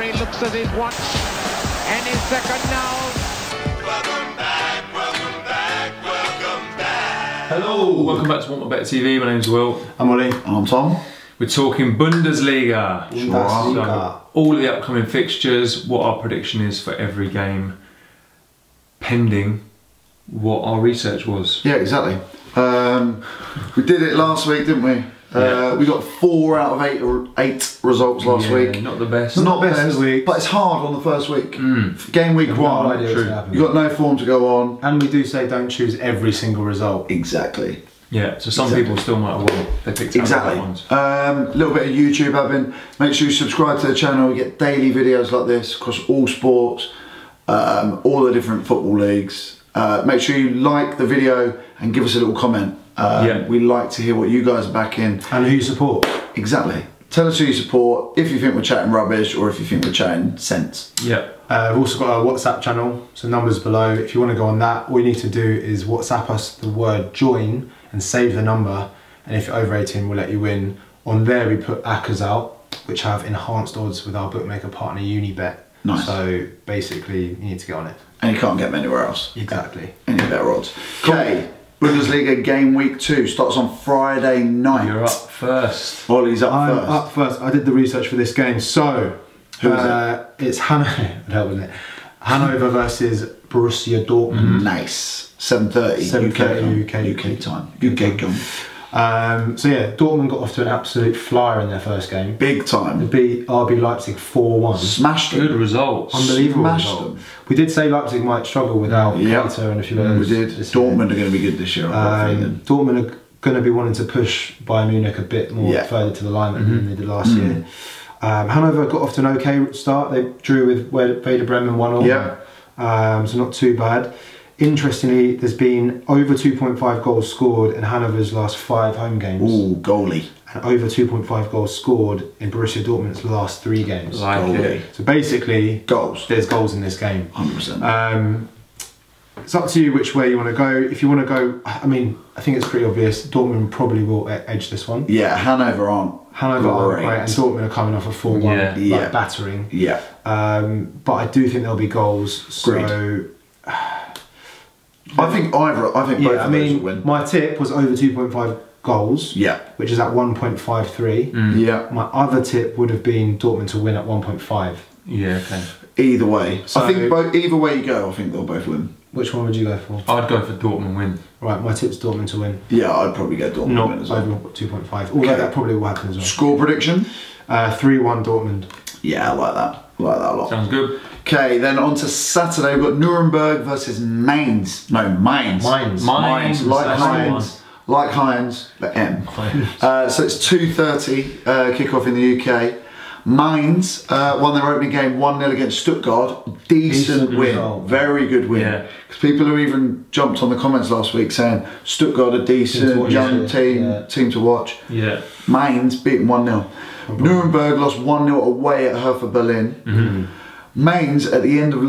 referee looks at his watch. Any second now. Welcome back, welcome back, welcome back. Hello, welcome back to WantMyBet TV. My name's Will. I'm Olly. I'm Tom. We're talking Bundesliga. Bundesliga. All of the upcoming fixtures, what our prediction is for every game, pending what our research was. Yeah, exactly. We did it last week, didn't we? Yeah. We got 4 out of 8 results last week. Not the best. Not best best, of the week. but it's hard on the first week. Game week No 1, idea what's gonna happen. you got no form to go on. And we do say don't choose every single result. Exactly. Yeah, so some people still might have won. They picked out the right ones. Little bit of YouTube admin. Make sure you subscribe to the channel. We get daily videos like this across all sports, all the different football leagues. Make sure you like the video and give us a little comment. We like to hear what you guys are backing. And who you support. Exactly. Tell us who you support, if you think we're chatting rubbish or if you think we're chatting sense. Yeah. We've also got our WhatsApp channel, so numbers below. If you want to go on that, all you need to do is WhatsApp us the word join and save the number, and if you're over 18 we'll let you in. On there we put Accas out, which have enhanced odds with our bookmaker partner Unibet. Nice. So basically you need to get on it. And you can't get them anywhere else. Exactly. Any better odds. Okay, Bundesliga game week 2 starts on Friday night. You're up first. Olly's up I'm first. up first. I did the research for this game. So Who is it? It's Hannover versus Borussia Dortmund. Nice. 7:30 7:30 UK time. UK gone. So yeah, Dortmund got off to an absolute flyer in their first game. Big They time. beat RB Leipzig 4-1. Smashed Good them. results. Unbelievable Smashed result. them. We did say Leipzig might struggle without Yeah. Keita and a few others. We did. this year. Dortmund are going to be good this year. I've got a feeling. Dortmund are going to be wanting to push Bayern Munich a bit more further to the line than they did last year. Hannover got off to an okay start. They drew with Werder Bremen 1-0. Yeah. So not too bad. Interestingly, there's been over 2.5 goals scored in Hannover's last 5 home games. Ooh, goalie. And over 2.5 goals scored in Borussia Dortmund's last 3 games. Like Goalie. it. So basically, Goals. there's goals in this game. 100%. It's up to you which way you want to go. If you want to go, I mean, I think it's pretty obvious. Dortmund probably will edge this one. Yeah, Hannover aren't. Hanover aren't great, and Dortmund are coming off a 4-1 Yeah. battering. Yeah. But I do think there'll be goals. So I think both of those will win. my tip was over 2.5 goals. Yeah. Which is at 1.53. Yeah. My other tip would have been Dortmund to win at 1.5. Yeah, okay. Either way. So- I think either way you go, I think they'll both win. Which one would you go for? I'd go for Dortmund win. Right, my tip's Dortmund to win. Yeah, I'd probably go Dortmund Not win as well. over 2.5. Although that probably will happen as well. Score prediction? 3-1 Dortmund. Yeah, I like that. I like that a lot. Sounds good. Okay, then on to Saturday, we've got Nuremberg versus Mainz. No, Mainz. Mainz. Mainz. Like That's the Heinz. Like Heinz, but M. So it's 2:30 kick-off in the UK. Mainz won their opening game 1-0 against Stuttgart. Decent win. result. Very good win. Yeah. Because people who even jumped on the comments last week saying Stuttgart are decent, watch, young yeah. team to watch. Yeah. Mainz beaten 1-0. Nuremberg lost 1-0 away at Hertha Berlin. Mainz at the end of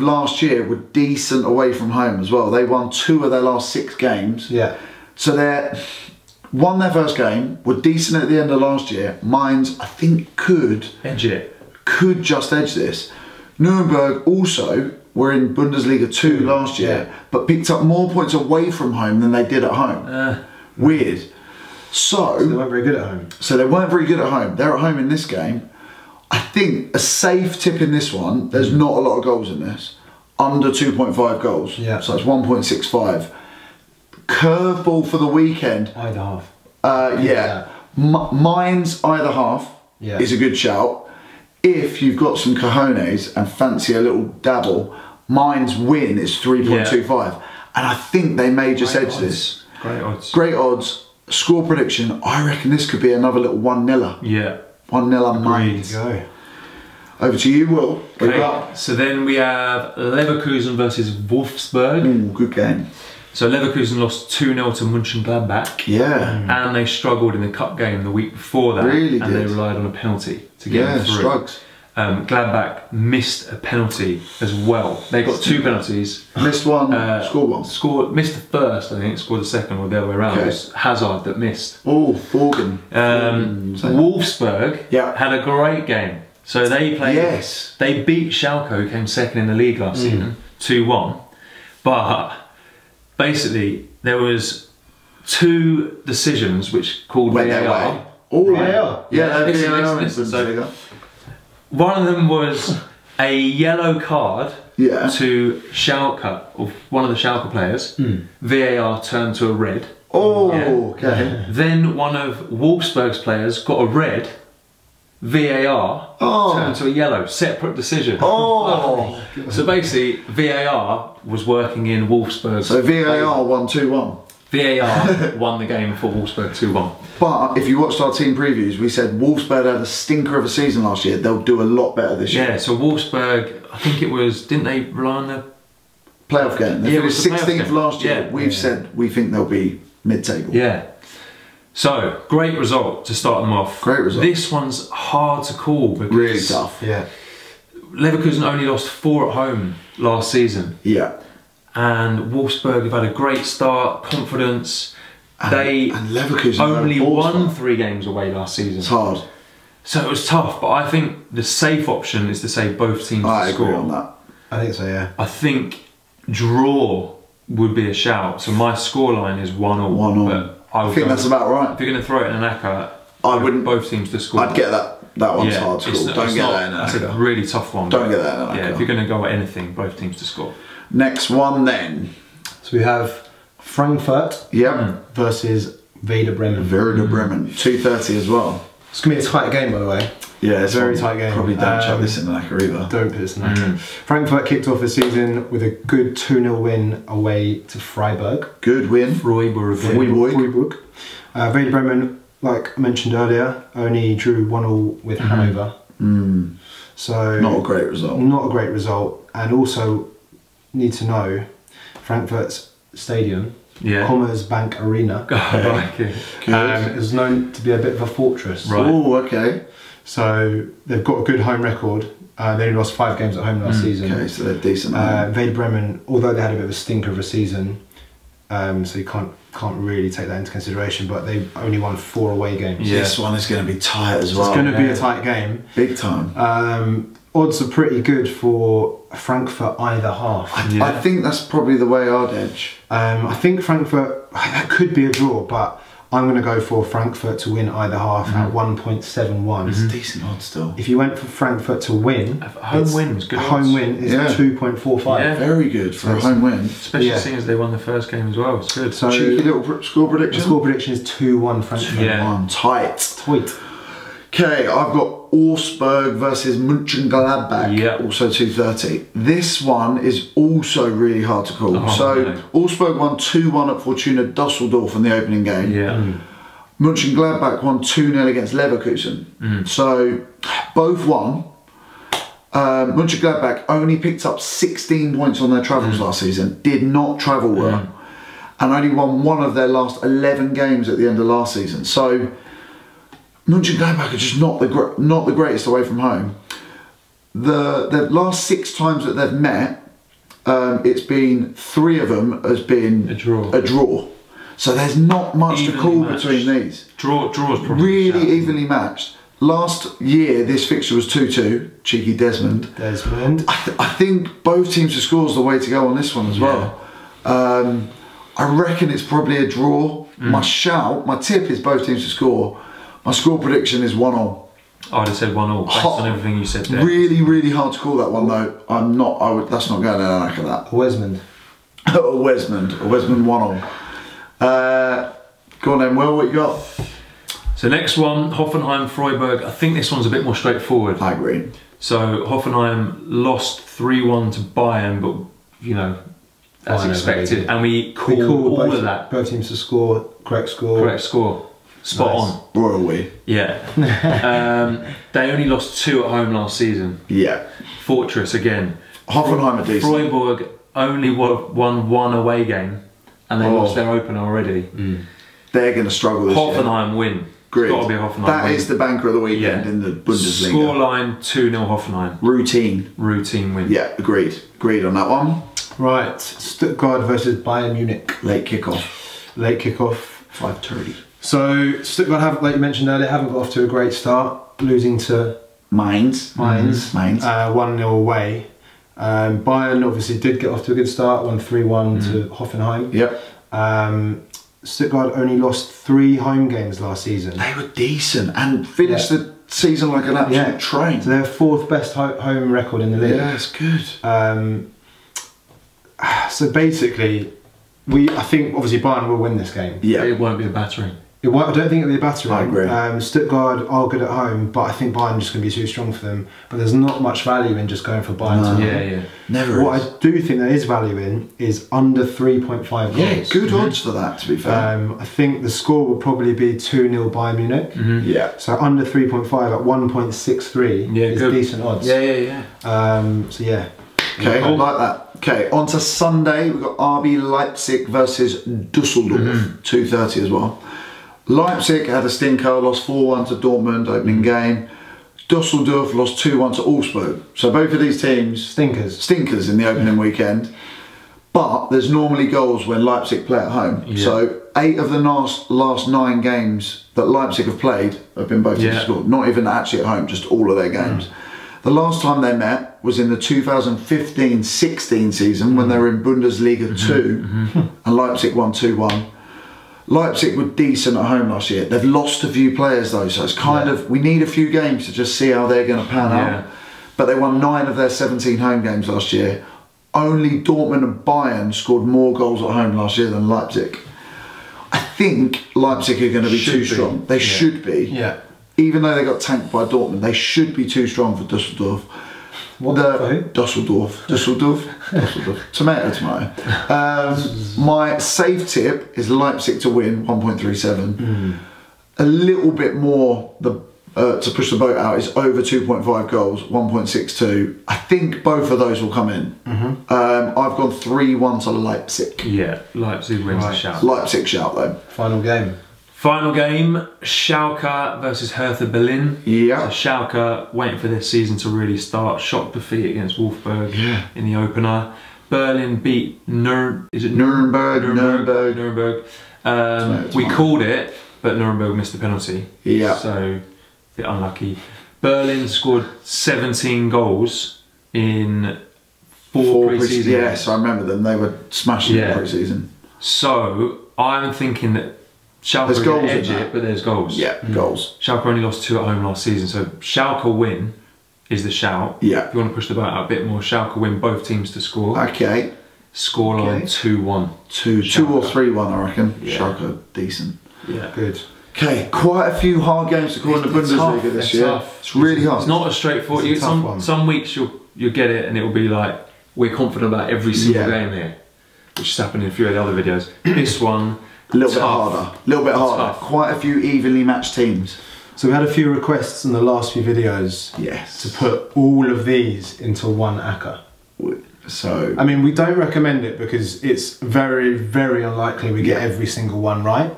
last year were decent away from home as well. They won 2 of their last 6 games. Yeah. So they won their first game, were decent at the end of last year. Mainz, I think, could just edge this. Nuremberg also were in Bundesliga 2 last year, but picked up more points away from home than they did at home. Weird. So they weren't very good at home. So they weren't very good at home. They're at home in this game. I think a safe tip in this one, there's not a lot of goals in this. Under 2.5 goals. Yeah. So it's 1.65. Curveball for the weekend. Either half. Yeah. Mainz either half is a good shout. If you've got some cojones and fancy a little dabble, Mainz win is 3.25. And I think they may just edge this. Great odds. Great odds. Score prediction, I reckon this could be another little 1-0. Yeah. 1-0 Mainz. Go. Over to you, Will. Okay. So then we have Leverkusen versus Wolfsburg. Ooh, good game. So Leverkusen lost 2-0 to Mönchengladbach. Yeah. And they struggled in the cup game the week before that. Really and they did. relied on a penalty to get them through. Strugs. Gladbach missed a penalty as well. They got 2 penalties. Missed one, scored one. Missed the first, I think, scored the second, or the other way around. It was Hazard that missed. Oh, Thorgan. Wolfsburg had a great game. So they played. Yes. They beat Schalke, who came second in the league last season, 2-1. But basically, there was 2 decisions which called Went their VAR. way. Oh, VAR. Yeah, Listen, VAR listen, in so- Bundesliga. One of them was a yellow card Yeah. to Schalke, or one of the Schalke players. VAR turned to a red. Oh, Yeah. okay. Then one of Wolfsburg's players got a red. VAR turned to a yellow. Separate decision. Oh. So basically, VAR was working in Wolfsburg's. So VAR won 2-1. VAR won the game for Wolfsburg 2-1. But if you watched our team previews, we said Wolfsburg had a stinker of a season last year. They'll do a lot better this year. Yeah, so Wolfsburg, I think it was, didn't they rely on the Playoff game. They Yeah, it was finished the playoff 16th game. last year. Yeah. We've said we think they'll be mid-table. Yeah. So, great result to start them off. Great result. This one's hard to call because Really tough. Yeah. Leverkusen only lost 4 at home last season. Yeah. And Wolfsburg have had a great start, confidence. They And Leverkusen only had a ball won start. 3 games away last season. It's hard. So it was tough, but I think the safe option is to say both teams I to agree score. on that. I think so, yeah. I think draw would be a shout. So my scoreline is 1-1. 1-1. But I I think that's about right. If you're going to throw it in an Acca, I wouldn't- both teams to score. I'd get that. That one's hard to it's- call. Don't it's get not- that in That's a Acca. really tough one. Don't get that in an Yeah, Acca. if you're going to go at anything, both teams to score. Next one then. So we have Frankfurt Yeah. versus Werder Bremen. Werder Bremen. 2:30 as well. It's going to be a tight game, by the way. Yeah, it's Very one- tight game. Probably don't chuck this in an Acca either. Don't put this in that. Frankfurt kicked off the season with a good 2-0 win away to Freiburg. Good win. Freiburg. Freiburg. Werder Bremen, like I mentioned earlier, only drew 1-1 with Hannover. So Not a great result. Not a great result. And also need to know Frankfurt's stadium, Yeah. Commerzbank Arena, Okay. is known to be a bit of a fortress. Right. Oh, okay. So they've got a good home record. They only lost 5 games at home last season. Okay, so they're decent. Werder Bremen, although they had a bit of a stinker of a season, so you can't really take that into consideration, but they only won 4 away games. Yeah. This one is going to be tight as So well. it's going to be a tight game. Big time. Odds are pretty good for Frankfurt either half. I think that's probably the way I'd edge. I think Frankfurt, that could be a draw, but I'm going to go for Frankfurt to win either half at 1.71. It's decent odds still. If you went for Frankfurt to win, Home win is good. home odds. win is Yeah. 2.45. Yeah. Very good for a home win. Especially Yeah. seeing as they won the first game as well. It's good. So Cheeky little score the prediction. score prediction is 2-1 Frankfurt. Yeah. One. Tight. Tweet. Okay, I've got Wolfsburg versus Mönchengladbach. Yeah. Also 2:30. This one is also really hard to call. Oh, so no. Wolfsburg won 2-1 at Fortuna Düsseldorf in the opening game. Yeah. Mönchengladbach won 2-0 against Leverkusen. So both won. Mönchengladbach only picked up 16 points on their travels last season, did not travel well, and only won 1 of their last 11 games at the end of last season. So Mönchengladbach are just not the greatest away from home. The last 6 times that they've met, it's been 3 of them has been A draw. A draw. So there's not much to Evenly call matched. between these. Draw's probably Really a shout. evenly matched. Last year, this fixture was 2-2. Cheeky Desmond. Desmond. I think both teams to score is the way to go on this one as well. I reckon it's probably a draw. My tip is both teams to score. My score prediction is 1-1. I'd have said 1-1 based on everything you said there. Really, really hard to call that one though. That's not going in the back of that. Wesmond. Wesmond 1-1. Go on then, Will, what you got? So next one, Hoffenheim, Freiburg. I think this one's a bit more straightforward. I agree. So Hoffenheim lost 3-1 to Bayern, but as Bayern expected, and we called all both, of that. Both teams to score, correct score. Correct score. Spot Nice. on. Royal we. Yeah. They only lost 2 at home last season. Yeah. Fortress again. Hoffenheim are decent. Freiburg only won 1 away game, and they lost their opener already. They're going to struggle this year. Hoffenheim win. Agreed. It's got to be a Hoffenheim That win. is the banker of the weekend Yeah. in the Bundesliga. Scoreline 2-0 Hoffenheim. Routine win. Yeah, agreed. Agreed on that one. Right, Stuttgart versus Bayern Munich. Late kickoff. Late kickoff. 5:30. So Stuttgart, like you mentioned earlier, haven't got off to a great start, losing to Mainz. 1-0 away. Bayern obviously did get off to a good start, won 3-1 to Hoffenheim. Yep. Stuttgart only lost 3 home games last season. They were decent and finished the season like an absolute train. So they're 4th best home record in the league. Yeah, it's good. So basically, I think obviously Bayern will win this game. Yeah. It won't be a battering. I don't think it'll be a battering. I agree. Stuttgart are good at home, but I think Bayern just going to be too strong for them. But there's not much value in just going for Bayern to win. Never What I do think there is value in is under 3.5 goals. Yeah, good odds for that, to be fair. I think the score will probably be 2-0 Bayern Munich. Yeah. So under 3.5 at 1.63 is good. decent odds. Yeah. So yeah. Okay, I like that. Okay, on to Sunday. We've got RB Leipzig versus Dusseldorf, 2:30 as well. Leipzig had a stinker, lost 4-1 to Dortmund, opening game. Dusseldorf lost 2-1 to Wolfsburg. So both of these teams... Stinkers in the opening weekend. But there's normally goals when Leipzig play at home. Yeah. So 8 of the last 9 games that Leipzig have played have been both teams scored. Not even actually at home, just all of their games. The last time they met was in the 2015-16 season when they were in Bundesliga 2 and Leipzig won 2-1. Leipzig were decent at home last year. They've lost a few players though, so it's kind of, we need a few games to just see how they're going to pan out. But they won 9 of their 17 home games last year. Only Dortmund and Bayern scored more goals at home last year than Leipzig. I think Leipzig are going to be too strong. They should be. Yeah. Even though they got tanked by Dortmund, they should be too strong for Dusseldorf. Dusseldorf. Tomato. My safe tip is Leipzig to win, 1.37. A little bit more to push the boat out is over 2.5 goals, 1.62. I think both of those will come in. I've gone 3-1 to Leipzig. Yeah, Leipzig wins the shout. Leipzig shout though. Final game, Schalke versus Hertha Berlin. Yeah. So Schalke waiting for this season to really start. Shock defeat against Wolfsburg in the opener. Berlin beat Nuremberg. We called it, but Nuremberg missed the penalty. Yeah. So a bit unlucky. Berlin scored 17 goals in 4 pre-season. Yes, I remember them. They were smashing in pre-season. So I'm thinking that Schalke are going to edge it, but there's goals. Yeah, goals. Schalke only lost 2 at home last season, so Schalke win is the shout. Yeah. If you want to push the boat out a bit more, Schalke win both teams to score. Okay. Scoreline 2-1. 2 or 3-1, I reckon. Yeah. Schalke decent. Yeah. good. Okay, quite a few hard games to call in the Bundesliga this year. Tough. It's really hard. It's not as straightforward. Some weeks you'll get it and it will be like, we're confident about every single game here, which has happened in a few of the other videos. This one, a little bit harder. Tough. Quite a few evenly matched teams. So we had a few requests in the last few videos to put all of these into one Acca. So I mean, we don't recommend it because it's very, very unlikely we get every single one right,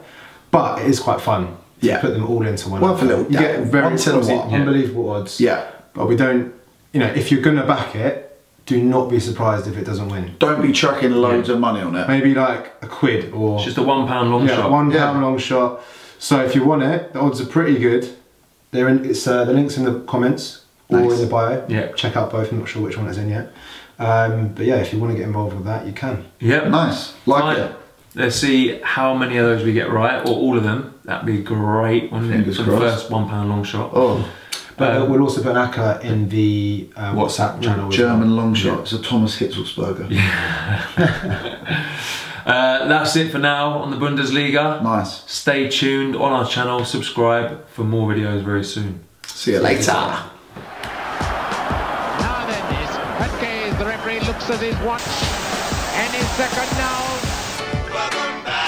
but it is quite fun to put them all into one. Worth a little. You get very obviously unbelievable odds. Yeah, but we don't. You know, if you're gonna back it, do not be surprised if it doesn't win. Don't be chucking loads of money on it. Maybe like a quid or it's just a £1 long shot. £1 long shot. So if you want it, the odds are pretty good. They're in. It's the links in the comments or in the bio. Yeah. Check out both. I'm not sure which one it's in yet. But yeah, if you want to get involved with that, you can. Yep. Nice. Like it. Let's see how many of those we get right, or all of them. That'd be great, wouldn't it? For the first £1 long shot. Oh. But we'll also put an Acca in the WhatsApp channel. German long shot. It's a Thomas Hitzelsberger. That's it for now on the Bundesliga. Nice. Stay tuned on our channel. Subscribe for more videos very soon. See you later. Now then, the referee looks at his watch and his second now. Welcome back.